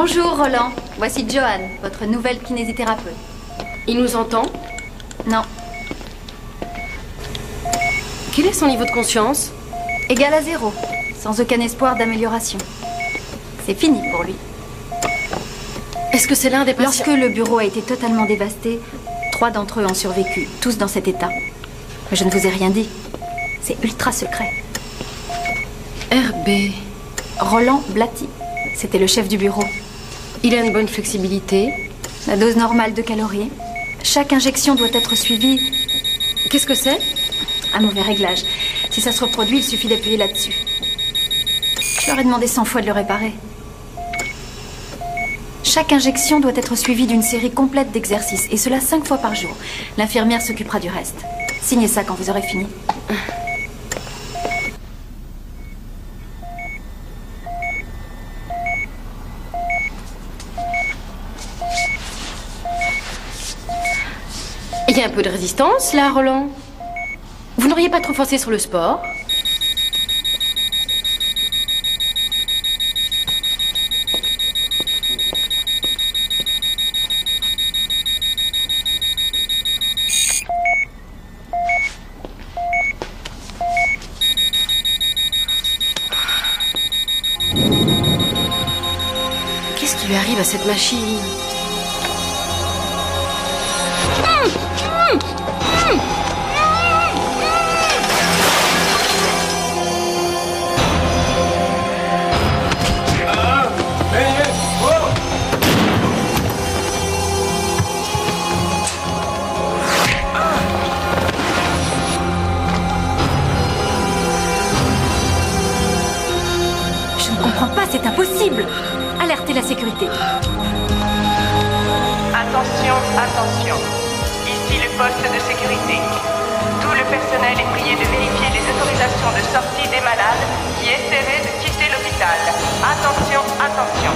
Bonjour Roland, voici Joanne, votre nouvelle kinésithérapeute. Il nous entend? Non. Quel est son niveau de conscience? Égal à 0, sans aucun espoir d'amélioration. C'est fini pour lui. Est-ce que c'est l'un des patients? Lorsque le bureau a été totalement dévasté, 3 d'entre eux ont survécu, tous dans cet état. Mais je ne vous ai rien dit. C'est ultra secret. RB. Roland Blatti. C'était le chef du bureau. Il a une bonne flexibilité. La dose normale de calories. Chaque injection doit être suivie. Qu'est-ce que c'est? Un mauvais réglage. Si ça se reproduit, il suffit d'appuyer là-dessus. Je leur ai demandé 100 fois de le réparer. Chaque injection doit être suivie d'une série complète d'exercices, et cela 5 fois par jour. L'infirmière s'occupera du reste. Signez ça quand vous aurez fini. Il y a un peu de résistance, là, Roland. Vous n'auriez pas trop forcé sur le sport? Qu'est-ce qui lui arrive à cette machine? Je ne comprends pas, c'est impossible. Alertez la sécurité. Attention, attention. Ici le poste de sécurité. Tout le personnel est prié de vérifier les autorisations de sortie des malades qui essaieraient de quitter l'hôpital. Attention, attention.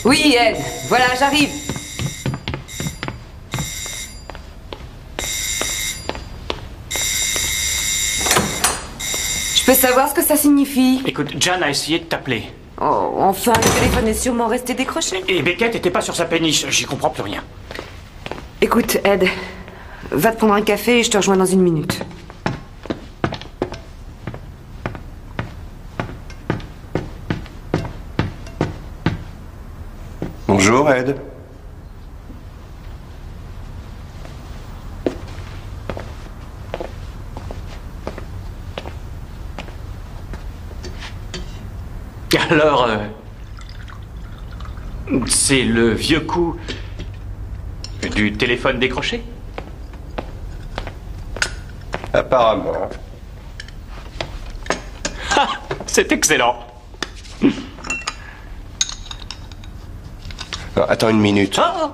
Oui, Ed, voilà, j'arrive. Je peux savoir ce que ça signifie? Écoute, Jan a essayé de t'appeler. Oh, enfin, le téléphone est sûrement resté décroché. Et Beckett était pas sur sa péniche, j'y comprends plus rien. Écoute, Ed, va te prendre un café et je te rejoins dans 1 minute. Bonjour, Ed. Alors, c'est le vieux coup du téléphone décroché? Apparemment. Ah, c'est excellent. Alors, attends 1 minute. Ah,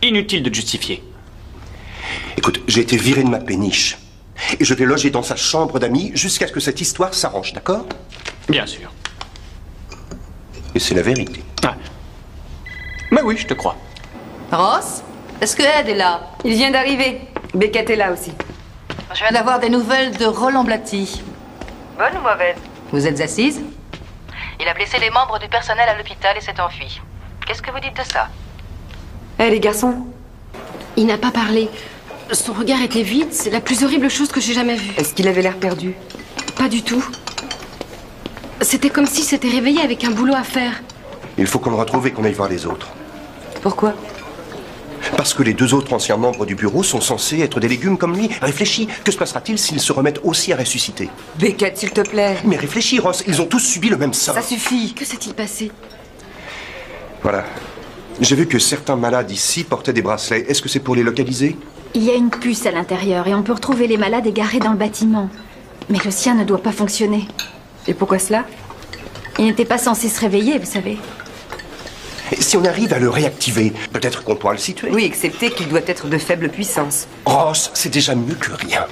inutile de justifier. Écoute, j'ai été viré de ma péniche. Et je vais loger dans sa chambre d'amis jusqu'à ce que cette histoire s'arrange, d'accord? Bien sûr. Et c'est la vérité. Ah. Mais oui, je te crois. Ross, est-ce que Ed est là? Il vient d'arriver. Beckett est là aussi. Je viens d'avoir des nouvelles de Roland Blatti. Bonne ou mauvaise? Vous êtes assise? Il a blessé les membres du personnel à l'hôpital et s'est enfui. Qu'est-ce que vous dites de ça? Eh, les garçons, Il n'a pas parlé. Son regard était vide. C'est la plus horrible chose que j'ai jamais vue. est-ce qu'il avait l'air perdu? Pas du tout. C'était comme s'il s'était réveillé avec un boulot à faire. Il faut qu'on le retrouve et qu'on aille voir les autres. Pourquoi? parce que les 2 autres anciens membres du bureau sont censés être des légumes comme lui. Réfléchis, que se passera-t-il s'ils se remettent aussi à ressusciter? Beckett, s'il te plaît. Mais réfléchis, Ross, ils ont tous subi le même sort. Ça suffit. Que s'est-il passé? Voilà. J'ai vu que certains malades ici portaient des bracelets. Est-ce que c'est pour les localiser? Il y a une puce à l'intérieur et on peut retrouver les malades égarés dans le bâtiment. Mais le sien ne doit pas fonctionner. Et pourquoi cela? Il n'était pas censé se réveiller, vous savez. Et si on arrive à le réactiver, peut-être qu'on pourra le situer. Oui, excepté qu'il doit être de faible puissance. Ross, c'est déjà mieux que rien.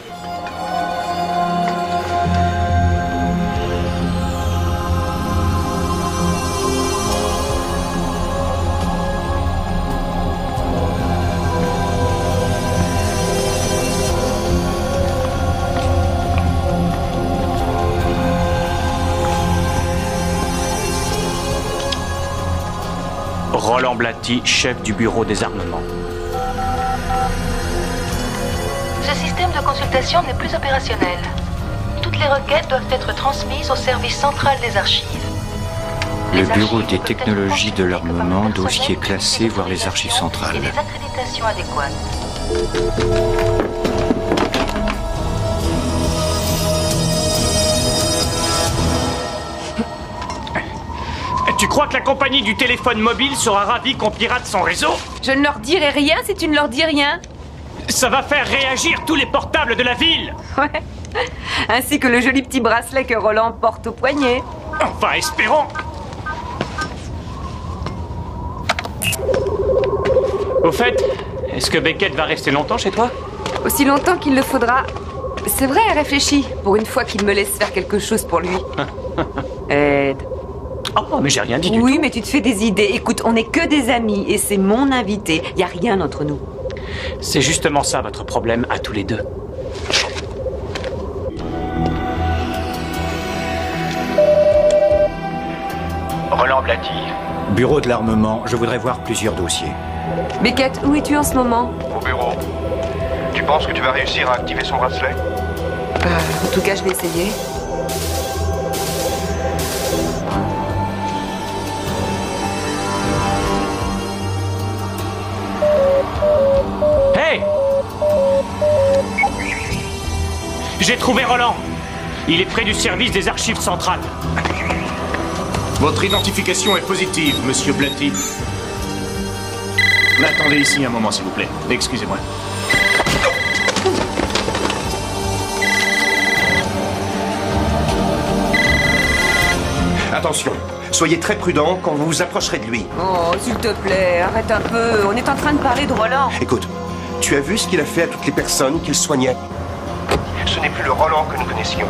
Roland Blatty, chef du bureau des armements. Ce système de consultation n'est plus opérationnel. Toutes les requêtes doivent être transmises au service central des archives. Le bureau des technologies de l'armement, dossier classé, voire les archives centrales. Et des accréditations adéquates. Tu crois que la compagnie du téléphone mobile sera ravie qu'on pirate son réseau? Je ne leur dirai rien si tu ne leur dis rien. Ça va faire réagir tous les portables de la ville. Ouais. Ainsi que le joli petit bracelet que Roland porte au poignet. Enfin, espérons. Au fait, est-ce que Beckett va rester longtemps chez toi? Aussi longtemps qu'il le faudra. C'est vrai, réfléchis. Pour une fois qu'il me laisse faire quelque chose pour lui. Ed. Oh, mais j'ai rien dit du tout. Oui, mais tu te fais des idées. Écoute, on n'est que des amis et c'est mon invité. Y a rien entre nous. C'est justement ça votre problème à tous les deux. Roland Blatty. Bureau de l'armement, je voudrais voir plusieurs dossiers. Beckett, où es-tu en ce moment? Au bureau. Tu penses que tu vas réussir à activer son bracelet? En tout cas, je vais essayer. Hey! J'ai trouvé Roland. Il est près du service des archives centrales. Votre identification est positive, monsieur Blatty. Attendez ici un moment, s'il vous plaît. Excusez-moi. Attention, soyez très prudent quand vous vous approcherez de lui. Oh, s'il te plaît, arrête un peu. On est en train de parler de Roland. Écoute, tu as vu ce qu'il a fait à toutes les personnes qu'il soignait? Ce n'est plus le Roland que nous connaissions.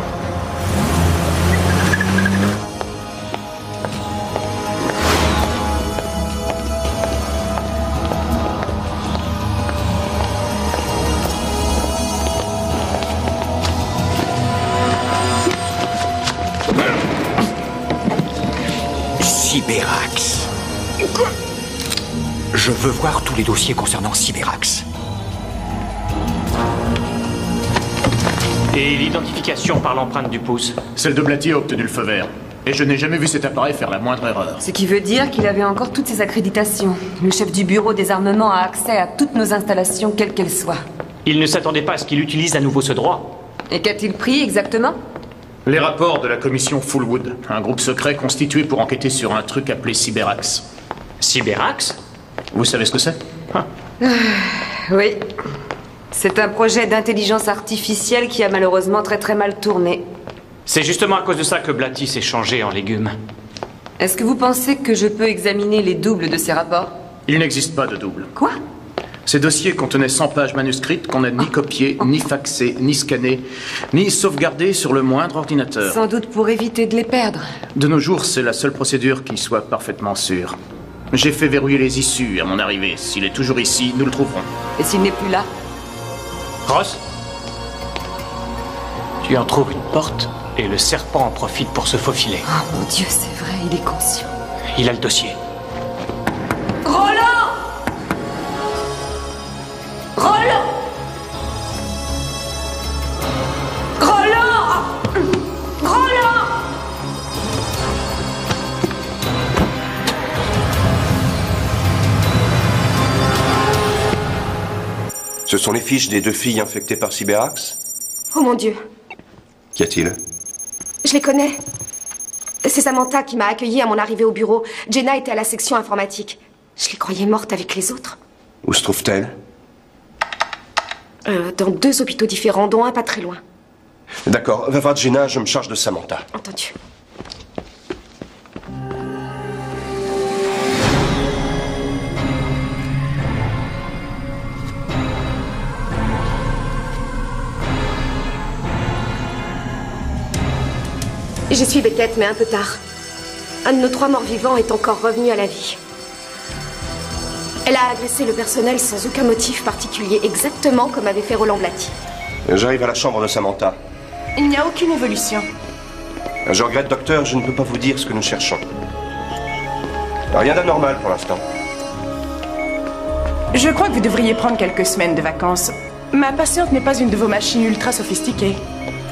Cyberax. Je veux voir tous les dossiers concernant Cyberax. Et l'identification par l'empreinte du pouce? Celle de Blatty a obtenu le feu vert. Et je n'ai jamais vu cet appareil faire la moindre erreur. Ce qui veut dire qu'il avait encore toutes ses accréditations. Le chef du bureau des armements a accès à toutes nos installations, quelles qu'elles soient. Il ne s'attendait pas à ce qu'il utilise à nouveau ce droit. Et qu'a-t-il pris exactement? Les rapports de la commission Fullwood, un groupe secret constitué pour enquêter sur un truc appelé Cyberax. Cyberax? Vous savez ce que c'est? Oui. C'est un projet d'intelligence artificielle qui a malheureusement très mal tourné. C'est justement à cause de ça que Blatty s'est changé en légumes. Est-ce que vous pensez que je peux examiner les doubles de ces rapports? Il n'existe pas de double. Quoi? Ces dossiers contenaient 100 pages manuscrites qu'on n'a ni copiées, ni faxées, ni scannées, ni sauvegardées sur le moindre ordinateur. Sans doute pour éviter de les perdre. De nos jours, c'est la seule procédure qui soit parfaitement sûre. J'ai fait verrouiller les issues à mon arrivée. S'il est toujours ici, nous le trouverons. Et s'il n'est plus là? Ross? Tu en trouves une porte et le serpent en profite pour se faufiler. Oh mon Dieu, c'est vrai, il est conscient. Il a le dossier. Roland! Roland! Roland! Roland! Ce sont les fiches des 2 filles infectées par Cyberax? Oh mon Dieu. Qu'y a-t-il? Je les connais. C'est Samantha qui m'a accueillie à mon arrivée au bureau. Jenna était à la section informatique. Je les croyais mortes avec les autres. Où se trouve-t-elle? Dans 2 hôpitaux différents, dont un pas très loin. D'accord, va voir Jenna, je me charge de Samantha. Entendu. Je suis Beckett, mais un peu tard. Un de nos 3 morts-vivants est encore revenu à la vie. Elle a agressé le personnel sans aucun motif particulier, exactement comme avait fait Roland Blatty. J'arrive à la chambre de Samantha. Il n'y a aucune évolution. Je regrette, docteur, je ne peux pas vous dire ce que nous cherchons. Rien d'anormal pour l'instant. Je crois que vous devriez prendre quelques semaines de vacances. Ma patiente n'est pas une de vos machines ultra sophistiquées.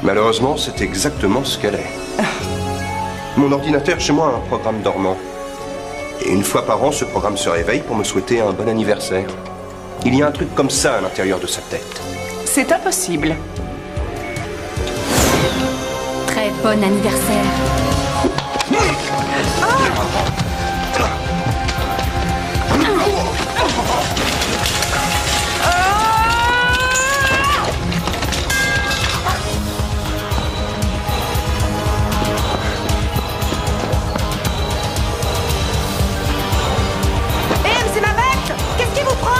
Malheureusement, c'est exactement ce qu'elle est. Mon ordinateur chez moi a un programme dormant. Et une fois par an, ce programme se réveille pour me souhaiter un bon anniversaire. Il y a un truc comme ça à l'intérieur de sa tête. C'est impossible. Très bon anniversaire. C'est ma bête! Qu'est-ce qui vous prend?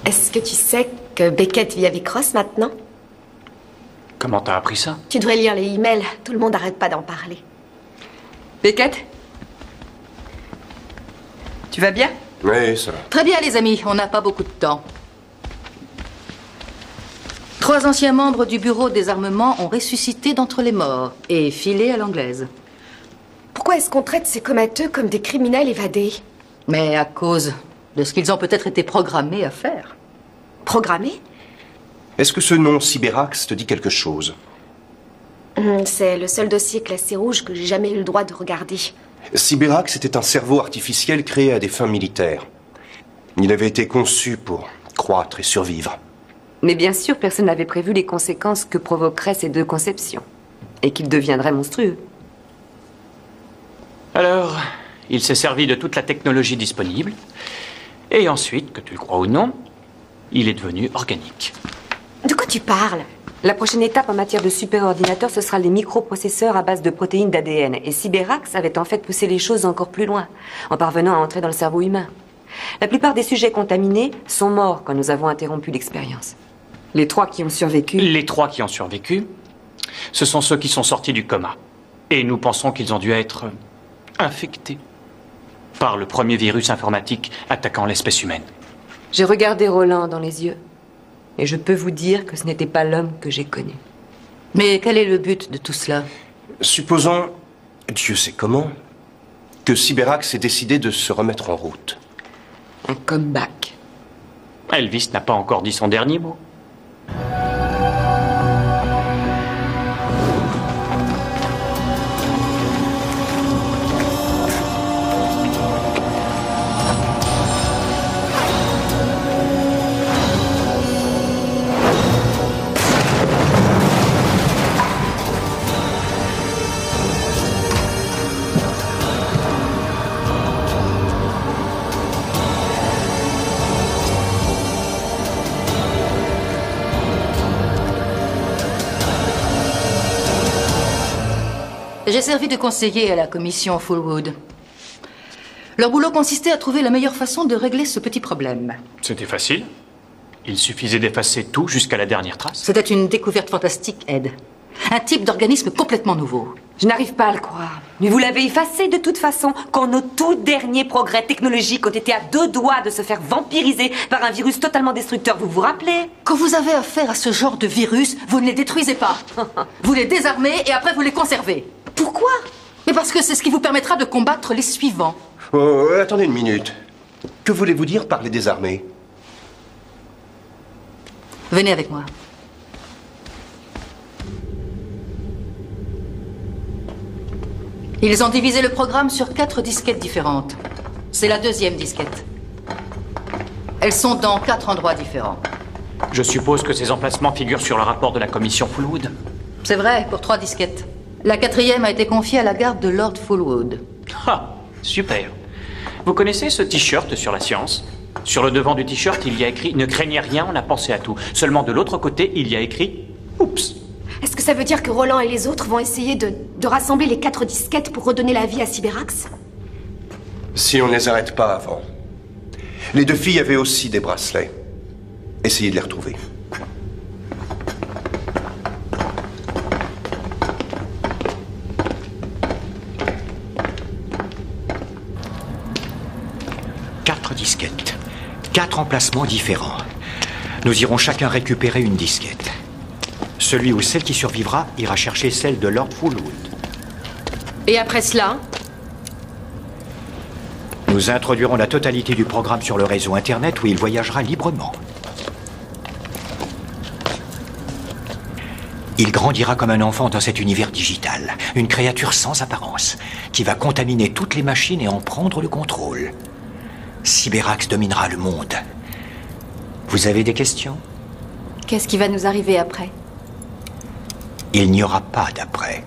Est-ce que tu sais que Beckett vit avec Ross maintenant? Comment t'as appris ça? Tu devrais lire les emails. Tout le monde n'arrête pas d'en parler. Beckett? Tu vas bien? Oui, ça va. Très bien, les amis, on n'a pas beaucoup de temps. 3 anciens membres du bureau des armements ont ressuscité d'entre les morts et filé à l'anglaise. Pourquoi est-ce qu'on traite ces comateux comme des criminels évadés? Mais à cause de ce qu'ils ont peut-être été programmés à faire. Programmés? Est-ce que ce nom Cyberax te dit quelque chose? C'est le seul dossier classé rouge que j'ai jamais eu le droit de regarder. Cyberax était un cerveau artificiel créé à des fins militaires. Il avait été conçu pour croître et survivre. Mais bien sûr, personne n'avait prévu les conséquences que provoqueraient ces 2 conceptions. Et qu'il deviendrait monstrueux. Alors, il s'est servi de toute la technologie disponible. Et ensuite, que tu le crois ou non, il est devenu organique. De quoi tu parles? La prochaine étape en matière de superordinateur, ce sera les microprocesseurs à base de protéines d'ADN. Et Cyberax avait en fait poussé les choses encore plus loin, en parvenant à entrer dans le cerveau humain. La plupart des sujets contaminés sont morts quand nous avons interrompu l'expérience. Les 3 qui ont survécu... Les 3 qui ont survécu, ce sont ceux qui sont sortis du coma. Et nous pensons qu'ils ont dû être infectés par le premier virus informatique attaquant l'espèce humaine. J'ai regardé Roland dans les yeux. Et je peux vous dire que ce n'était pas l'homme que j'ai connu. Mais quel est le but de tout cela? Supposons, Dieu sait comment, que Cyberax ait décidé de se remettre en route. Un comeback. Elvis n'a pas encore dit son dernier mot. J'ai servi de conseiller à la commission Fullwood. Leur boulot consistait à trouver la meilleure façon de régler ce petit problème. C'était facile. Il suffisait d'effacer tout jusqu'à la dernière trace. C'était une découverte fantastique, Ed. Un type d'organisme complètement nouveau. Je n'arrive pas à le croire. Mais vous l'avez effacé de toute façon, quand nos tout derniers progrès technologiques ont été à 2 doigts de se faire vampiriser par un virus totalement destructeur, vous vous rappelez? Quand vous avez affaire à ce genre de virus, vous ne les détruisez pas. Vous les désarmez et après vous les conservez. Pourquoi? Mais parce que c'est ce qui vous permettra de combattre les suivants. Oh, attendez une minute. Que voulez-vous dire par les désarmer? Venez avec moi. Ils ont divisé le programme sur 4 disquettes différentes. C'est la 2e disquette. Elles sont dans 4 endroits différents. Je suppose que ces emplacements figurent sur le rapport de la commission Fullwood. C'est vrai, pour 3 disquettes. La 4e a été confiée à la garde de Lord Fullwood. Ah, super. Vous connaissez ce t-shirt sur la science? Sur le devant du t-shirt, il y a écrit « Ne craignez rien, on a pensé à tout ». Seulement de l'autre côté, il y a écrit « Oups ». Est-ce que ça veut dire que Roland et les autres vont essayer de rassembler les 4 disquettes pour redonner la vie à Cyberax? Si on ne les arrête pas avant. Les 2 filles avaient aussi des bracelets. Essayez de les retrouver. Quatre disquettes. 4 emplacements différents. Nous irons chacun récupérer une disquette. Celui ou celle qui survivra ira chercher celle de Lord Fullwood. Et après cela? Nous introduirons la totalité du programme sur le réseau Internet où il voyagera librement. Il grandira comme un enfant dans cet univers digital, une créature sans apparence, qui va contaminer toutes les machines et en prendre le contrôle. Cyberax dominera le monde. Vous avez des questions? Qu'est-ce qui va nous arriver après? Il n'y aura pas d'après.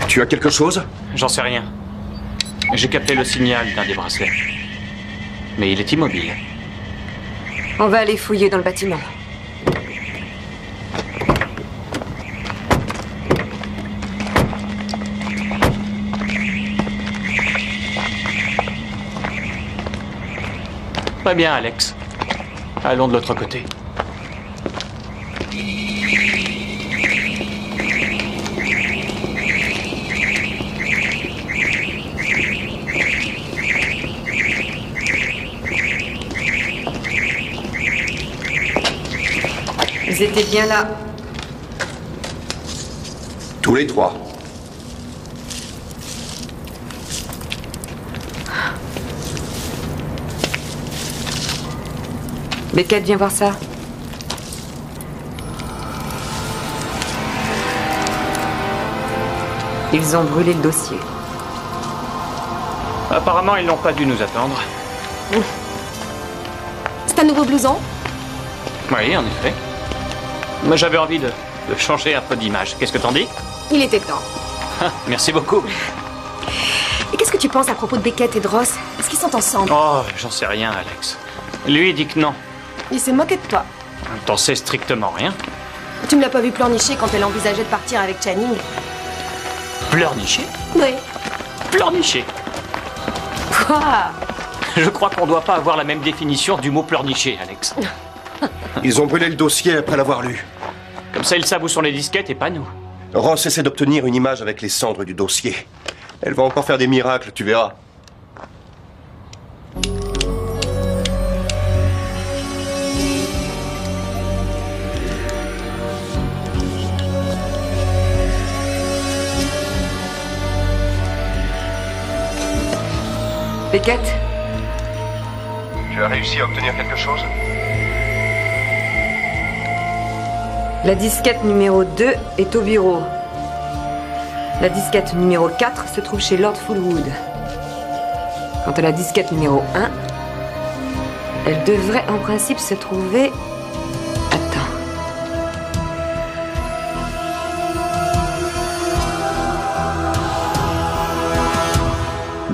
Tu as quelque chose? J'en sais rien. J'ai capté le signal d'un des bracelets. Mais il est immobile. On va aller fouiller dans le bâtiment. Très bien, Alex. Allons de l'autre côté. Ils étaient bien là. Tous les 3. Beckett, viens voir ça. Ils ont brûlé le dossier. Apparemment, ils n'ont pas dû nous attendre. C'est un nouveau blouson? Oui, en effet. Mais j'avais envie de changer un peu d'image. Qu'est-ce que t'en dis? Il était temps. Merci beaucoup. Et qu'est-ce que tu penses à propos de Beckett et de Ross? Est-ce qu'ils sont ensemble? Oh, j'en sais rien, Alex. Lui dit que non. Il s'est moqué de toi. T'en sais strictement rien. Tu ne l'as pas vu pleurnicher quand elle envisageait de partir avec Channing? Pleurnicher? Oui. Pleurnicher? Quoi? Je crois qu'on doit pas avoir la même définition du mot pleurnicher, Alex. Ils ont brûlé le dossier après l'avoir lu. Comme ça, ils savent où sont les disquettes et pas nous. Ross essaie d'obtenir une image avec les cendres du dossier. Elle va encore faire des miracles, tu verras. Beckett? Tu as réussi à obtenir quelque chose? La disquette numéro 2 est au bureau. La disquette numéro 4 se trouve chez Lord Fullwood. Quant à la disquette numéro 1, elle devrait en principe se trouver... Attends.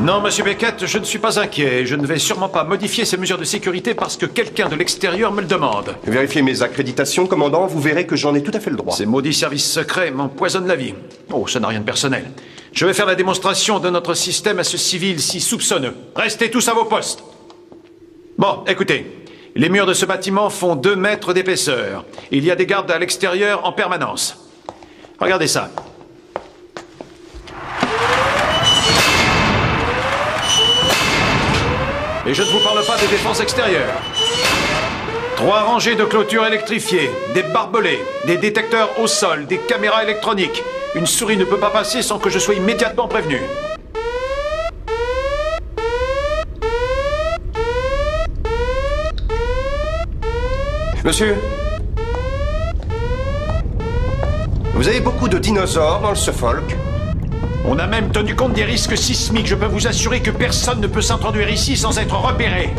Non, monsieur Beckett, je ne suis pas inquiet. Je ne vais sûrement pas modifier ces mesures de sécurité parce que quelqu'un de l'extérieur me le demande. Vérifiez mes accréditations, commandant, vous verrez que j'en ai tout à fait le droit. Ces maudits services secrets m'empoisonnent la vie. Oh, ça n'a rien de personnel. Je vais faire la démonstration de notre système à ce civil si soupçonneux. Restez tous à vos postes. Bon, écoutez. Les murs de ce bâtiment font 2 mètres d'épaisseur. Il y a des gardes à l'extérieur en permanence. Regardez ça. Et je ne vous parle pas des défenses extérieures. 3 rangées de clôtures électrifiées, des barbelés, des détecteurs au sol, des caméras électroniques. Une souris ne peut pas passer sans que je sois immédiatement prévenu. Monsieur, vous avez beaucoup de dinosaures dans le Suffolk? On a même tenu compte des risques sismiques. Je peux vous assurer que personne ne peut s'introduire ici sans être repéré.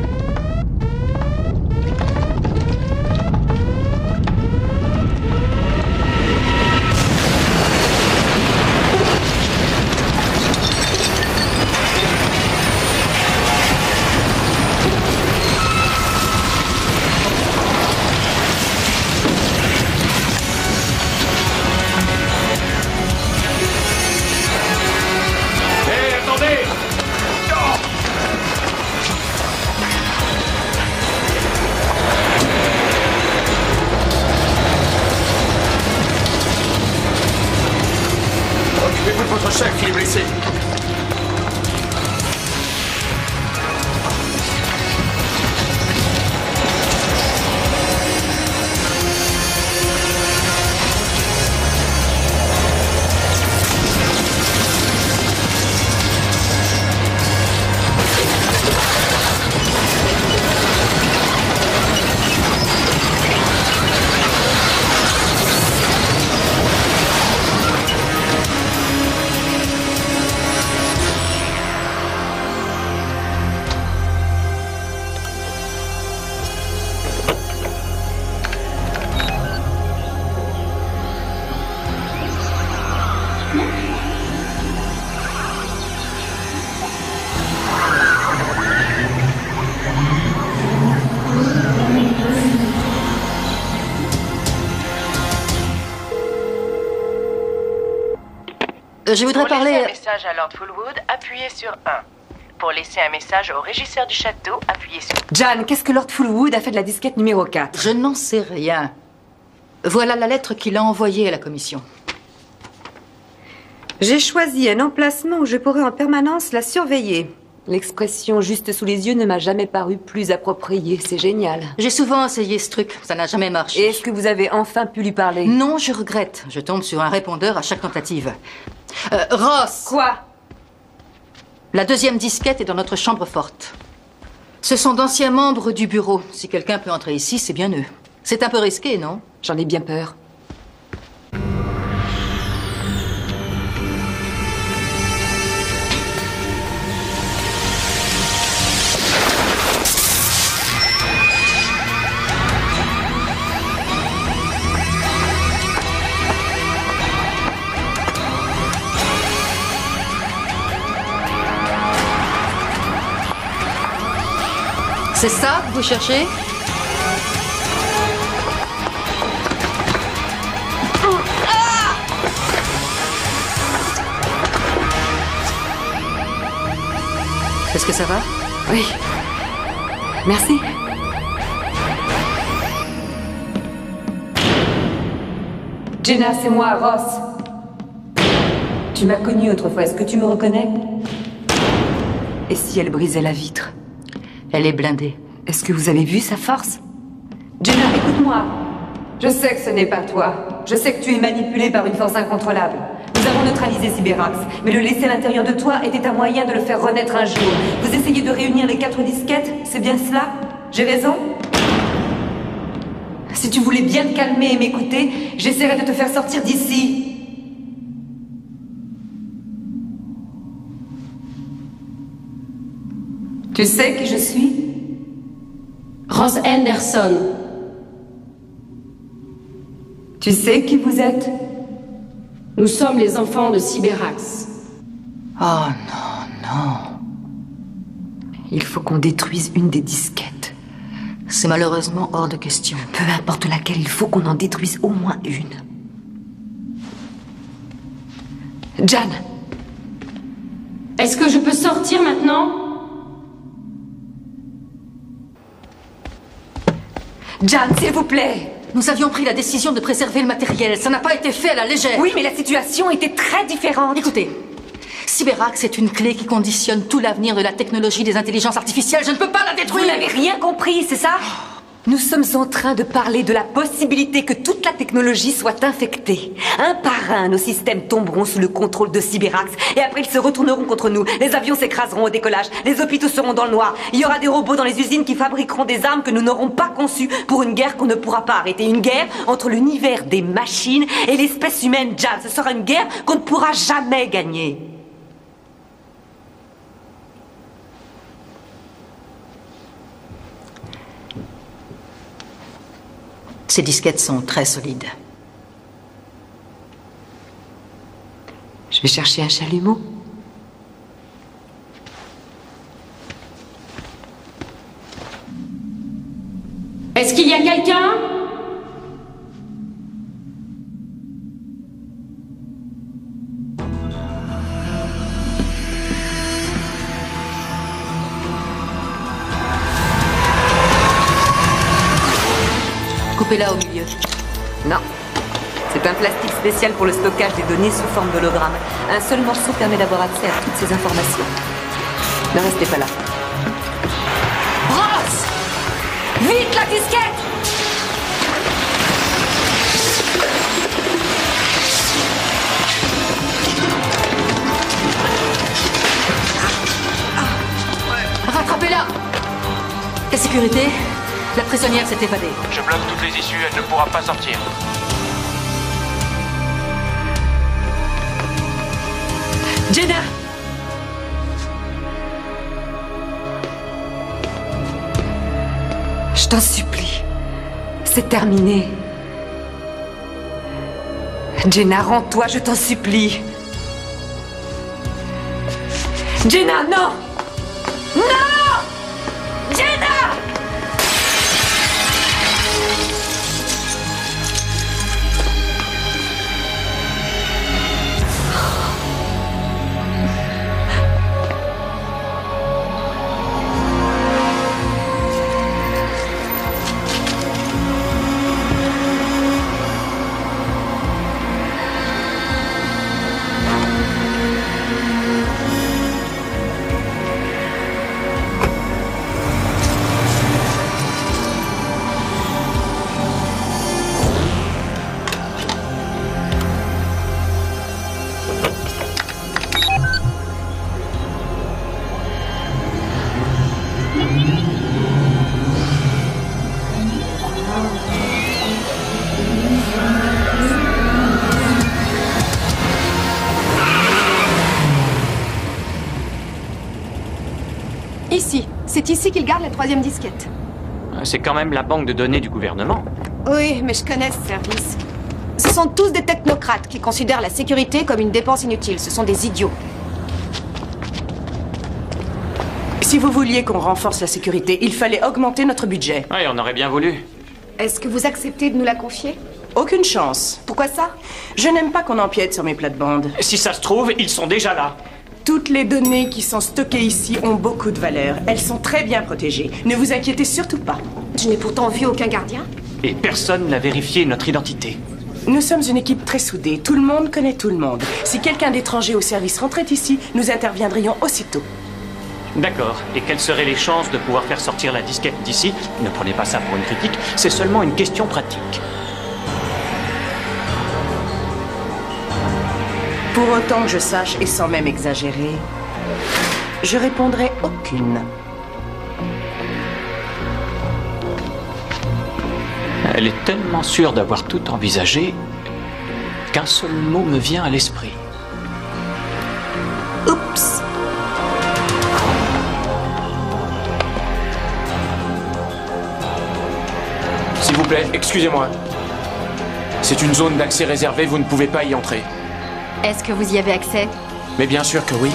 Je voudrais parler... Pour laisser un message à Lord Fullwood, appuyez sur 1. Pour laisser un message au régisseur du château, appuyez sur... Jan, qu'est-ce que Lord Fullwood a fait de la disquette numéro 4? Je n'en sais rien. Voilà la lettre qu'il a envoyée à la commission. J'ai choisi un emplacement où je pourrais en permanence la surveiller. L'expression « juste sous les yeux » ne m'a jamais paru plus appropriée. C'est génial. J'ai souvent essayé ce truc. Ça n'a jamais marché. Et est-ce que vous avez enfin pu lui parler? Non, je regrette. Je tombe sur un répondeur à chaque tentative. Ross! Quoi? La 2e disquette est dans notre chambre forte. Ce sont d'anciens membres du bureau. Si quelqu'un peut entrer ici, c'est bien eux. C'est un peu risqué, non? J'en ai bien peur. C'est ça que vous cherchez? Est-ce que ça va? Oui. Merci. Jenna, c'est moi, Ross. Tu m'as connue autrefois, est-ce que tu me reconnais? Et si elle brisait la vitre? Elle est blindée. Est-ce que vous avez vu sa force? Jenna, écoute-moi. Je sais que ce n'est pas toi. Je sais que tu es manipulée par une force incontrôlable. Nous avons neutralisé Cyberax, mais le laisser à l'intérieur de toi était un moyen de le faire renaître un jour. Vous essayez de réunir les 4 disquettes, c'est bien cela? J'ai raison? Si tu voulais bien te calmer et m'écouter, j'essaierais de te faire sortir d'ici. Tu sais qui je suis? Rose Anderson. Tu sais qui vous êtes? Nous sommes les enfants de Sibérax. Oh non, non. Il faut qu'on détruise une des disquettes. C'est malheureusement hors de question. Peu importe laquelle, il faut qu'on en détruise au moins une. Jan! Est-ce que je peux sortir maintenant? Jan, s'il vous plaît! Nous avions pris la décision de préserver le matériel. Ça n'a pas été fait à la légère. Oui, mais la situation était très différente. Écoutez, Sibérax est une clé qui conditionne tout l'avenir de la technologie des intelligences artificielles. Je ne peux pas la détruire. Vous n'avez rien compris, c'est ça? Nous sommes en train de parler de la possibilité que toute la technologie soit infectée. Un par un, nos systèmes tomberont sous le contrôle de Sibérax et après ils se retourneront contre nous. Les avions s'écraseront au décollage, les hôpitaux seront dans le noir. Il y aura des robots dans les usines qui fabriqueront des armes que nous n'aurons pas conçues pour une guerre qu'on ne pourra pas arrêter. Une guerre entre l'univers des machines et l'espèce humaine, Jan. Ce sera une guerre qu'on ne pourra jamais gagner. Ces disquettes sont très solides. Je vais chercher un chalumeau. Est-ce qu'il y a quelqu'un? Coupez-la au milieu. Non. C'est un plastique spécial pour le stockage des données sous forme d'hologramme. Un seul morceau permet d'avoir accès à toutes ces informations. Ne restez pas là. Rose! Vite, la disquette! Rattrapez-la! La sécurité, la prisonnière s'est évadée. Je bloque toutes les issues, elle ne pourra pas sortir. Jenna! Je t'en supplie. C'est terminé. Jenna, rends-toi, je t'en supplie. Jenna, non! Non! Jenna! Ici. C'est ici qu'il garde la 3e disquette. C'est quand même la banque de données du gouvernement. Oui, mais je connais ce service. Ce sont tous des technocrates qui considèrent la sécurité comme une dépense inutile. Ce sont des idiots. Si vous vouliez qu'on renforce la sécurité, il fallait augmenter notre budget. Oui, on aurait bien voulu. Est-ce que vous acceptez de nous la confier? Aucune chance. Pourquoi ça? Je n'aime pas qu'on empiète sur mes plates-bandes. Si ça se trouve, ils sont déjà là. Toutes les données qui sont stockées ici ont beaucoup de valeur. Elles sont très bien protégées. Ne vous inquiétez surtout pas. Je n'ai pourtant vu aucun gardien. Et personne n'a vérifié notre identité. Nous sommes une équipe très soudée. Tout le monde connaît tout le monde. Si quelqu'un d'étranger au service rentrait ici, nous interviendrions aussitôt. D'accord. Et quelles seraient les chances de pouvoir faire sortir la disquette d'ici? Ne prenez pas ça pour une critique, c'est seulement une question pratique. Pour autant que je sache, et sans même exagérer, je répondrai aucune. Elle est tellement sûre d'avoir tout envisagé qu'un seul mot me vient à l'esprit. Oups! Excusez-moi. C'est une zone d'accès réservée, vous ne pouvez pas y entrer. Est-ce que vous y avez accès? Mais bien sûr que oui.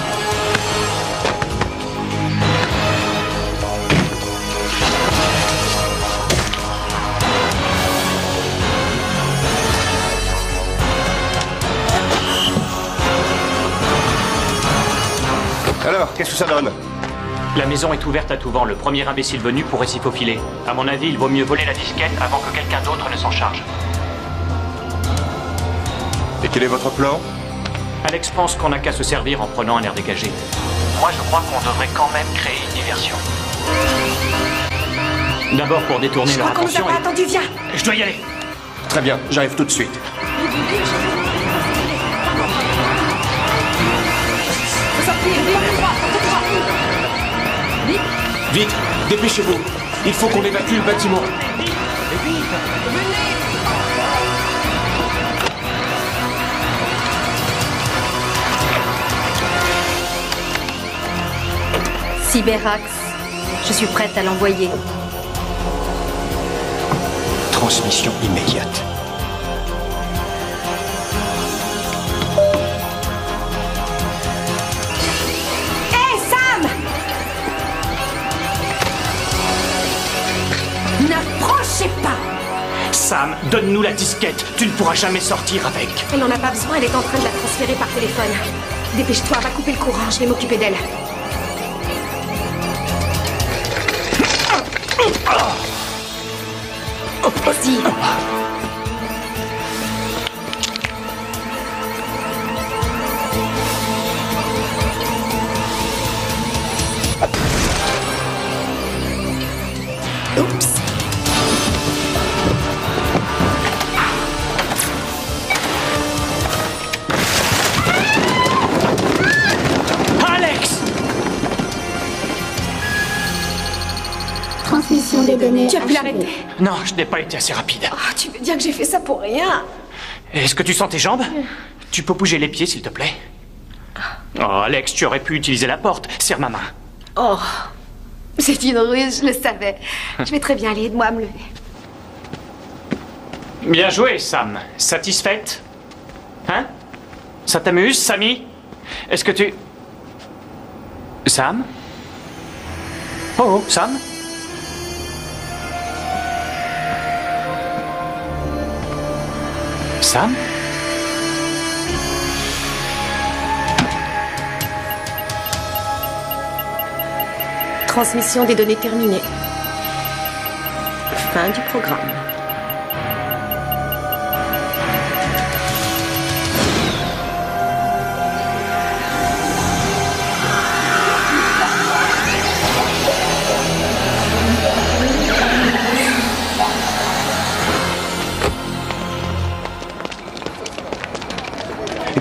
Alors, qu'est-ce que ça donne? La maison est ouverte à tout vent. Le premier imbécile venu pourrait s'y faufiler. À mon avis, il vaut mieux voler la disquette avant que quelqu'un d'autre ne s'en charge. Et quel est votre plan? Alex pense qu'on n'a qu'à se servir en prenant un air dégagé. Moi, je crois qu'on devrait quand même créer une diversion. D'abord pour détourner leur attention. Je crois qu'on nous a pas attendu, viens. Je dois y aller. Très bien, j'arrive tout de suite. Vite, dépêchez-vous. Il faut qu'on évacue le bâtiment. Cyberax, je suis prête à l'envoyer. Transmission immédiate. Hé, Sam! N'approchez pas! Sam, donne-nous la disquette. Tu ne pourras jamais sortir avec. Elle n'en a pas besoin, elle est en train de la transférer par téléphone. Dépêche-toi, va couper le courant, je vais m'occuper d'elle. Vas-y. Oups. Alex! Transmission des données. Tu as pu l'arrêter? Non, je n'ai pas été assez rapide. Oh, tu veux dire que j'ai fait ça pour rien? Est-ce que tu sens tes jambes? Tu peux bouger les pieds, s'il te plaît? Oh, Alex, tu aurais pu utiliser la porte. Serre ma main. Oh, c'est une ruse, je le savais. Je vais très bien aller, aide-moi à me lever. Bien joué, Sam. Satisfaite? Hein? Ça t'amuse, Sammy? Est-ce que tu... Sam? Oh, Sam? Sam? Transmission des données terminée. Fin du programme.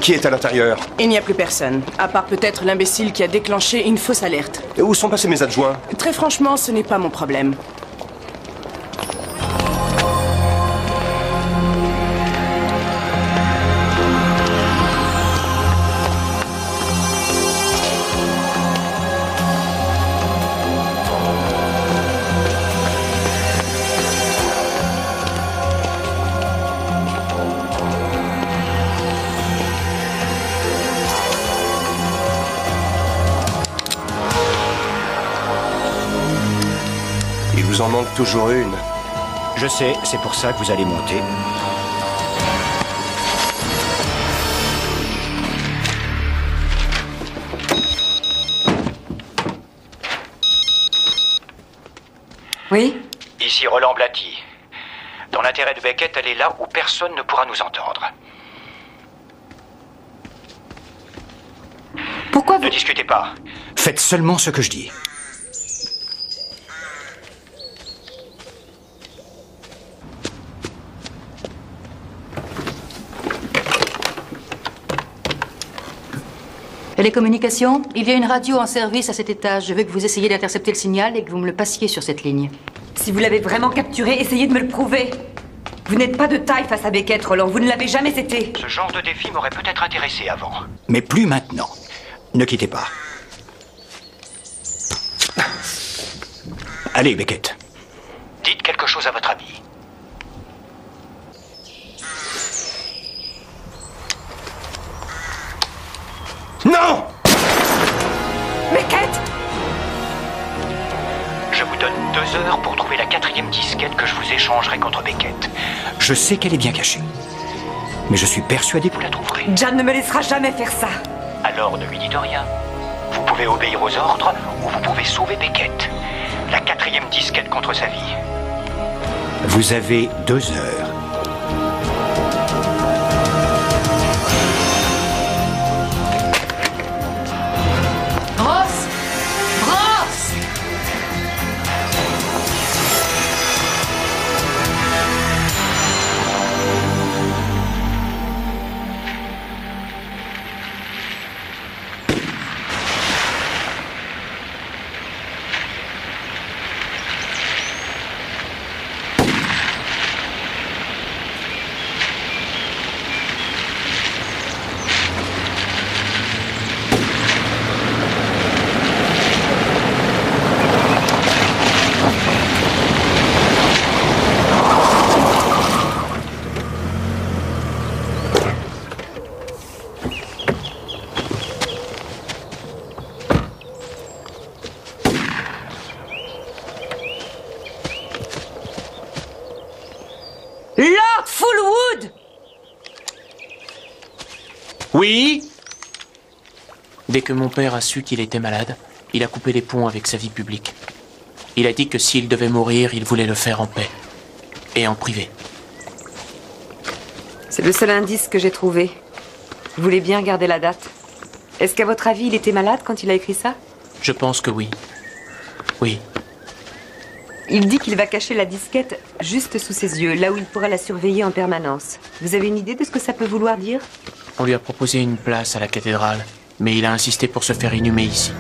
Qui est à l'intérieur? Il n'y a plus personne, à part peut-être l'imbécile qui a déclenché une fausse alerte. Où sont passés mes adjoints? Très franchement, ce n'est pas mon problème. Il vous en manque toujours une. Je sais, c'est pour ça que vous allez monter. Oui? Ici Roland Blatty. Dans l'intérêt de Beckett, elle est là où personne ne pourra nous entendre. Pourquoi vous... Ne discutez pas. Faites seulement ce que je dis. Et les communications? Il y a une radio en service à cet étage. Je veux que vous essayiez d'intercepter le signal et que vous me le passiez sur cette ligne. Si vous l'avez vraiment capturé, essayez de me le prouver. Vous n'êtes pas de taille face à Beckett, Roland. Vous ne l'avez jamais été. Ce genre de défi m'aurait peut-être intéressé avant. Mais plus maintenant. Ne quittez pas. Allez, Beckett. Dites quelque chose à votre ami. 2 heures pour trouver la 4e disquette que je vous échangerai contre Beckett. Je sais qu'elle est bien cachée, mais je suis persuadé que vous la trouverez. Jan ne me laissera jamais faire ça. Alors ne lui dites rien. Vous pouvez obéir aux ordres ou vous pouvez sauver Beckett. La 4e disquette contre sa vie. Vous avez 2 heures. Ross! Ross! Lord Fullwood! Oui? Dès que mon père a su qu'il était malade, il a coupé les ponts avec sa vie publique. Il a dit que s'il devait mourir, il voulait le faire en paix. Et en privé. C'est le seul indice que j'ai trouvé. Vous voulez bien garder la date? Est-ce qu'à votre avis, il était malade quand il a écrit ça? Je pense que oui. Oui. Il dit qu'il va cacher la disquette juste sous ses yeux, là où il pourra la surveiller en permanence. Vous avez une idée de ce que ça peut vouloir dire? On lui a proposé une place à la cathédrale, mais il a insisté pour se faire inhumer ici.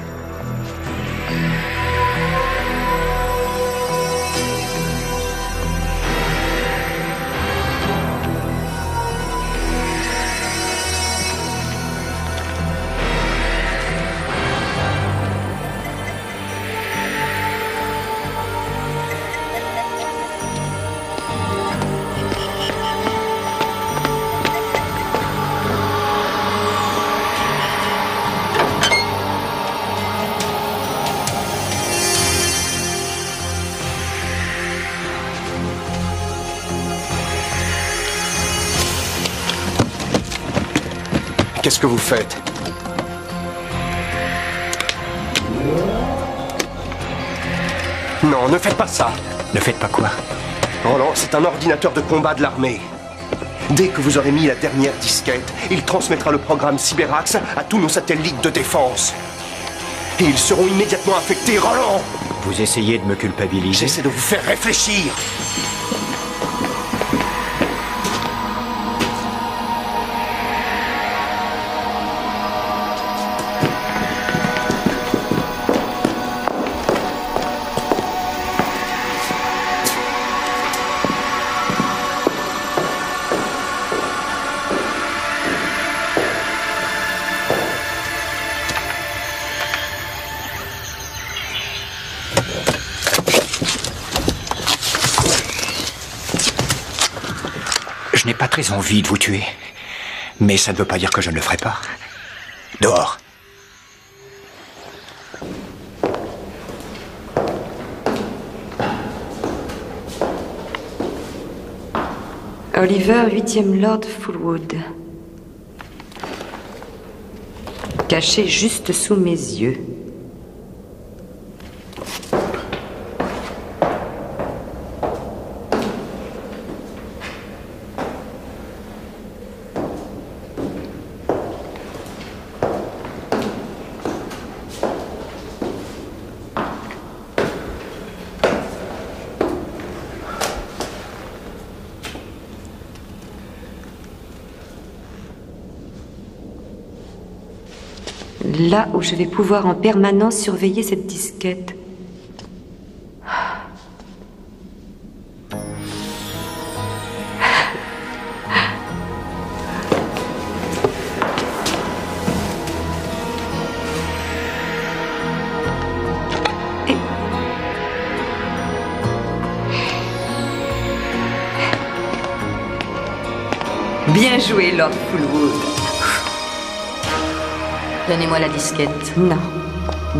Qu'est-ce que vous faites? Non, ne faites pas ça. Ne faites pas quoi? Roland, c'est un ordinateur de combat de l'armée. Dès que vous aurez mis la dernière disquette, il transmettra le programme Cyberax à tous nos satellites de défense. Et ils seront immédiatement affectés, Roland! Vous essayez de me culpabiliser? J'essaie de vous faire réfléchir. Je n'ai pas très envie de vous tuer. Mais ça ne veut pas dire que je ne le ferai pas. Dehors. Oliver, 8e Lord Fullwood. Caché juste sous mes yeux. Là où je vais pouvoir en permanence surveiller cette disquette. Bien joué, Lord Fullwood. Donnez-moi la disquette. Non.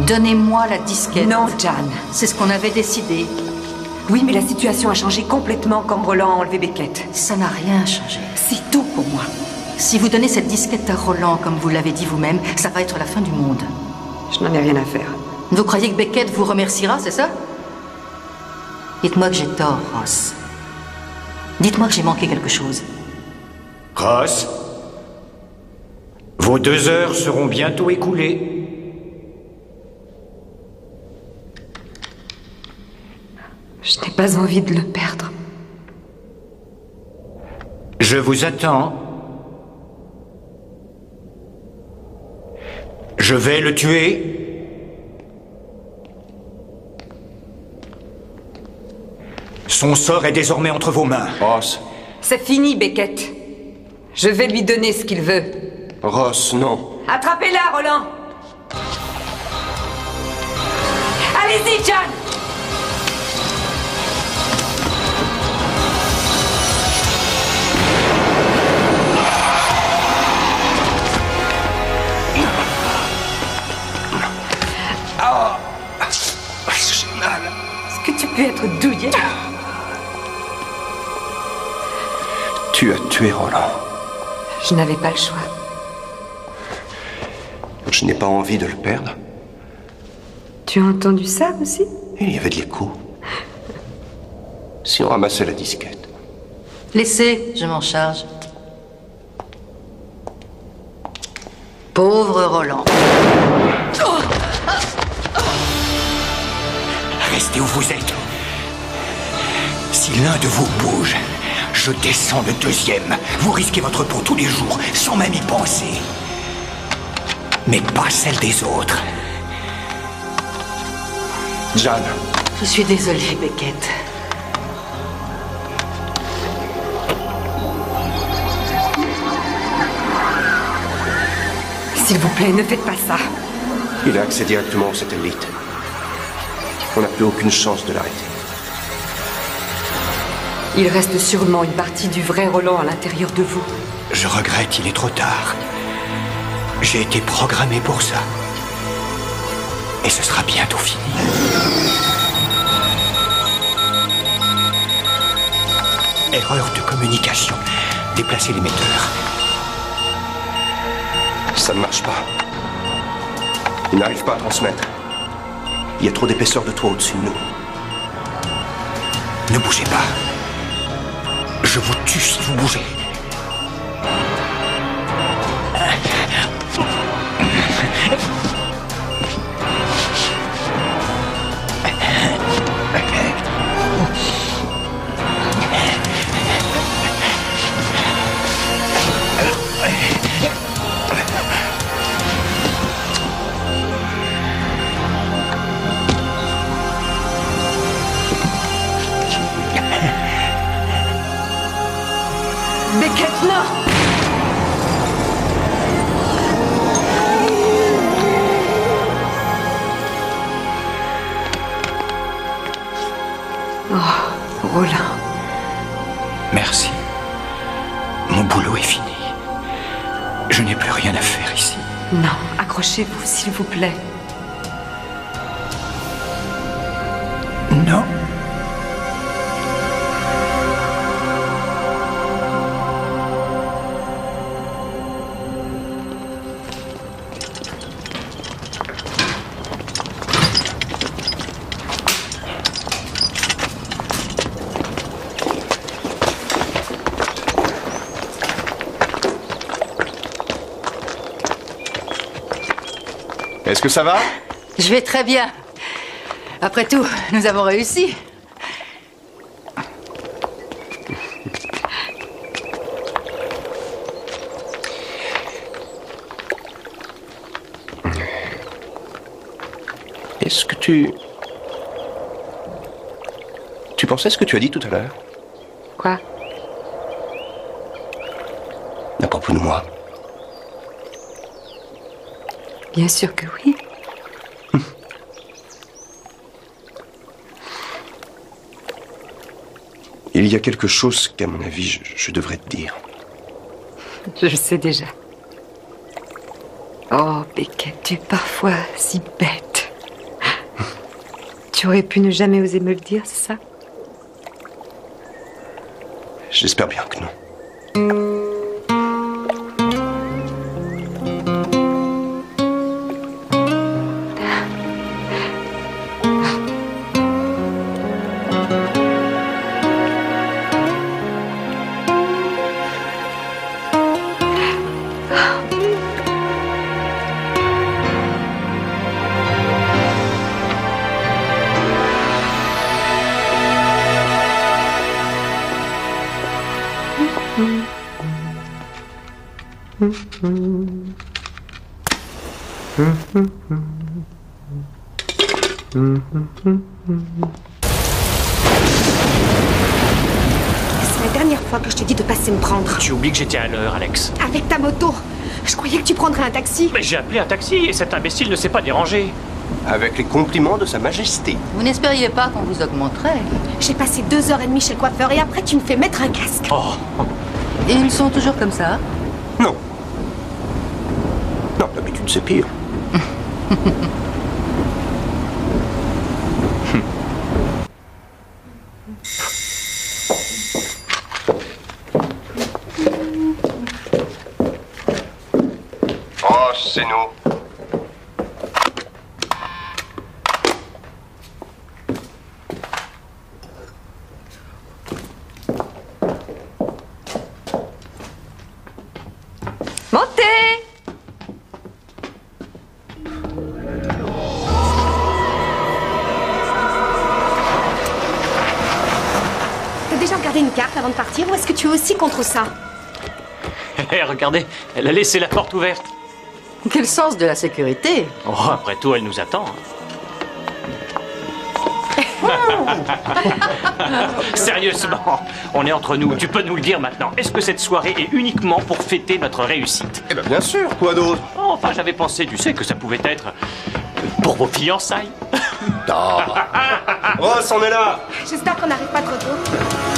Donnez-moi la disquette. Non, Jan. C'est ce qu'on avait décidé. Oui, mais la situation a changé complètement quand Roland a enlevé Beckett. Ça n'a rien changé. Si, tout pour moi. Si vous donnez cette disquette à Roland, comme vous l'avez dit vous-même, ça va être la fin du monde. Je n'en ai rien à faire. Vous croyez que Beckett vous remerciera, c'est ça? Dites-moi que j'ai tort, Ross. Dites-moi que j'ai manqué quelque chose. Ross, vos 2 heures seront bientôt écoulées. Je n'ai pas envie de le perdre. Je vous attends. Je vais le tuer. Son sort est désormais entre vos mains. Ross. C'est fini, Beckett. Je vais lui donner ce qu'il veut. Ross, non. Attrapez-la, Roland. Allez-y, John. J'ai mal. Est-ce que tu peux être douillet? Tu as tué Roland. Je n'avais pas le choix. Je n'ai pas envie de le perdre. Tu as entendu ça aussi? Il y avait de l'écho. Si on ramassait la disquette. Laissez, je m'en charge. Pauvre Roland. Restez où vous êtes. Si l'un de vous bouge, je descends le 2e. Vous risquez votre peau tous les jours, sans même y penser. Mais pas celle des autres. John. Je suis désolée, Beckett. S'il vous plaît, ne faites pas ça. Il a accès directement au satellite. On n'a plus aucune chance de l'arrêter. Il reste sûrement une partie du vrai Roland à l'intérieur de vous. Je regrette, il est trop tard. J'ai été programmé pour ça. Et ce sera bientôt fini. Erreur de communication. Déplacez l'émetteur. Ça ne marche pas. Il n'arrive pas à transmettre. Il y a trop d'épaisseur de toit au-dessus de nous. Ne bougez pas. Je vous tue si vous bougez. Beckett, non! Oh, Roland. Merci. Mon boulot est fini. Je n'ai plus rien à faire ici. Non, accrochez-vous, s'il vous plaît. Non. Est-ce que ça va? Je vais très bien. Après tout, nous avons réussi. Est-ce que tu pensais ce que tu as dit tout à l'heure? Quoi? À propos de moi. Bien sûr que oui. Il y a quelque chose qu'à mon avis, je devrais te dire. Je le sais déjà. Oh, Beckett, tu es parfois si bête. Tu aurais pu ne jamais oser me le dire, c'est ça? J'espère bien que non. C'est la dernière fois que je te dis de passer me prendre. Tu oublies que j'étais à l'heure, Alex. Avec ta moto. Je croyais que tu prendrais un taxi. Mais j'ai appelé un taxi et cet imbécile ne s'est pas dérangé. Avec les compliments de Sa Majesté. Vous n'espériez pas qu'on vous augmenterait? J'ai passé 2h30 chez le coiffeur et après tu me fais mettre un casque. Oh. Et ils sont toujours comme ça? Non. Non, d'habitude c'est pire. Oh, c'est nous. Montez! T'as déjà regardé une carte avant de partir ou est-ce que tu es aussi contre ça? Hé, regardez, elle a laissé la porte ouverte. Quel sens de la sécurité? Oh, après tout, elle nous attend. Sérieusement, on est entre nous. Tu peux nous le dire maintenant. Est-ce que cette soirée est uniquement pour fêter notre réussite? Eh ben bien sûr, quoi d'autre? Oh, enfin, j'avais pensé, tu sais, que ça pouvait être pour vos fiançailles. Oh, c'en est là. J'espère qu'on n'arrive pas trop tôt.